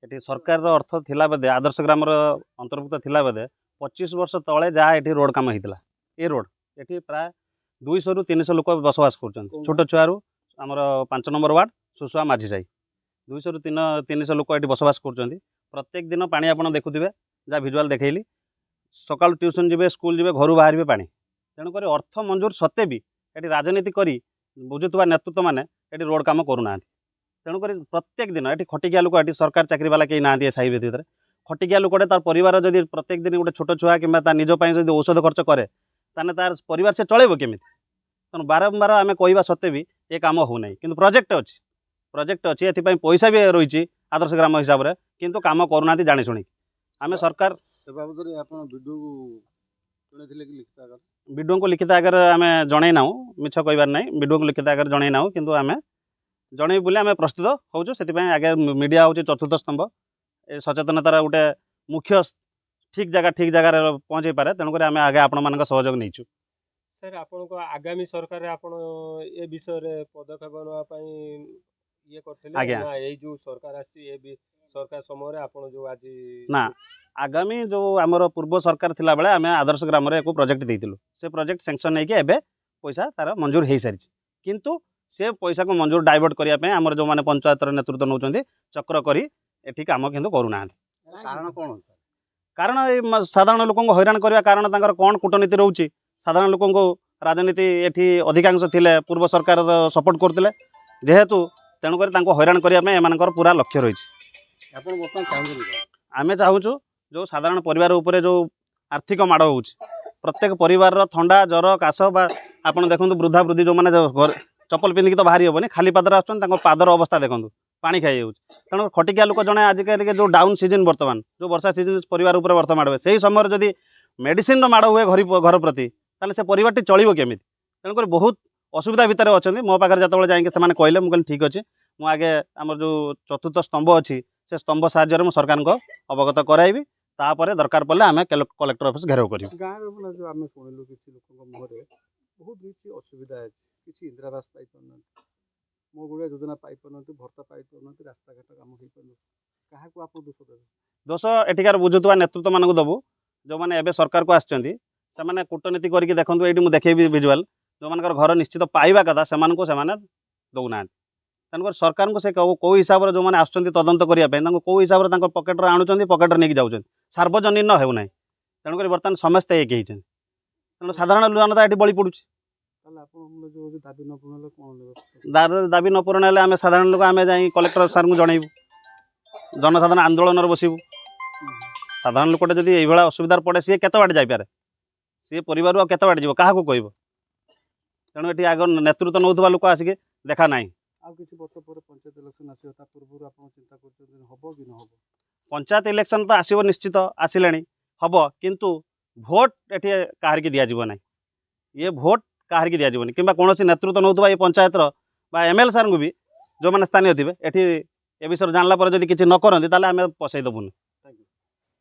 ये सरकार अर्थ थिला बेदे आदर्श ग्राम अंतर्भुक्त थिला बेदे 25 वर्ष तले जहाँ ये रोड काम होता ये रोड ये प्राय 200 ରୁ 300 लोक बसवास कर छोट छुआरू आमर 5 नंबर वार्ड सुसुआ माझी साई 200 ରୁ 300 लोक ये बसवास कर प्रत्येक दिन पानी आप देखुवे जहाँ भिजुआल देखली सकाल ट्यूशन जी स्कूल जी घर बाहर पानी तेणुक अर्थ मंजूर सत्ते भी ये राजनीति कर बुझुवा नेतृत्व मैंने ये रोड काम करूना तेणुक प्रत्येक दिन ये खटिकिया लोक ये सरकार चाकरी वाला कहीं ना साई भितर खटिकिया लोकटे तार परिवार जदि प्रत्येक दिन गोटे छोट छुआ कि निजपाई जब औषध खर्च करे ताने तार परिवार से चलेब केमी तेणु बारंबार आम कहवा सत्ते भी ये कम हो ना कि प्रोजेक्ट अच्छी ये पैसा भी रही आदर्श ग्राम हिसाब से किंतु काम करूना जाणी शुणी आम सरकार विडो को लिखित आगे आम जन ना मिछ कहार ना विडो को लिखित आगे जन ना कि आम जन बोले आम प्रस्तुत होचु से आगे मीडिया हूँ चतुर्थ स्तंभ ए सचेतनतार गोटे मुख्य ठीक जगह पहुँचे पारे तेणुक आम आगे आपण मान सहयोग नहीं सर आपण आगामी सरकार आपण ए विषय पदक्षेप नापी ये करते जो सरकार आसी सरकार समय आपण जो आज ना आगामी जो आमर पूर्व सरकार थिला बेले आम आदर्श ग्राम एक प्रोजेक्ट देइतिलु से प्रोजेक्ट सैंक्शन नहीं कि पैसा तार मंजूर हो सारी किंतु से पैसा को मंजूर डाइवर्ट करने आमर जो मैंने पंचायत नेतृत्व नौ चक्र करी एठी काम किंतु करूना कारण कौन कारण साधारण लोक हैरान करने कारण तांकर कौन कूटनीति रोचे साधारण लोक राजनीति एठी अधिकांश थिले पूर्व सरकार सपोर्ट करते जेहेतु तेणुक हैरान करने एमानकर पूरा लक्ष्य रही आम चाहूँ जो साधारण परिवार उपरे जो आर्थिक माड़ हो प्रत्येक परिवार ठंडा जर काश बा आप देखो वृद्धा वृद्धि जो मैंने घर चप्पल पिंधिकी तो बाहरी हेनी खाली पादर आदर अवस्था देखो पानी खाई तेणु खटिकिया लोक जड़े आजिकल जो डाउन सीजन बर्तमान जो वर्षा सीजन परिवार उपर बर्तमान हुए से समय जदि मेडिसिन माड़ हुए घर प्रति ताले से परिवार चलो केमी तेणुक बहुत असुविधा भितर अच्छा मो पाखे जो जाकि कहले मुझे ठीक अच्छे मुझे आगे आम जो चतुर्थ स्तंभ अच्छी से स्तंभ साहाय्य सरकार को अवगत कराइबी तापर दरकार पड़े आम कलेक्टर ऑफिस घेराव कर गाँव जो आम शुणिलु किसी लोक मुहर बहुत किसी असुविधा अच्छी इंदिरावास पाई मो गुड़िया योजना पाई भर्ता पाई रास्ता घाट कम हो क्या आप दोष देवे दोष एठिकार बुझुवा नेतृत्व मानक दबु जो मैंने एवं सरकार को आसने कूटनीति करके देखूँ ये देखेबी भिजुआल जो मान घर निश्चित पाइबा कथा से दौना तेणुक सरकार को से कौ हिसाब से जो मैंने आसुँच तदंत करने कौ हिसाब से पकेट आणुच्च पकेट नहीं जाऊँ सार्वजनीन होना तेणुक बर्तमान समस्ते एक तेणु साधारण जनता ये बड़ी पड़ू दाबी न पूरण आम साधारण लोक आम जा कलेक्टर सार को जनइबू जनसाधारण आंदोलन बसबू साधारण लोकटे जब ये असुविधार पड़े सी केत बाटे जापे सी परिवार केत बाटे जीव क्या कह तेणु ये आग नेतृत्व नौथुवा लोक आसिक देखा ना पंचायत इलेक्शन आसो पूर्व आप चिंता करब कि न पंचायत इलेक्शन तो आसो निश्चित आसिले हम किंतु भोट ये कहार की दिज्व ना ये भोट कहार की दिज्वनी कि कौन नेतृत्व नौथुवा ये पंचायत एमएलए सार को भी जो मैंने स्थानीय थे ये विषय जानला जब किसी न करती आम पसई देवुनि।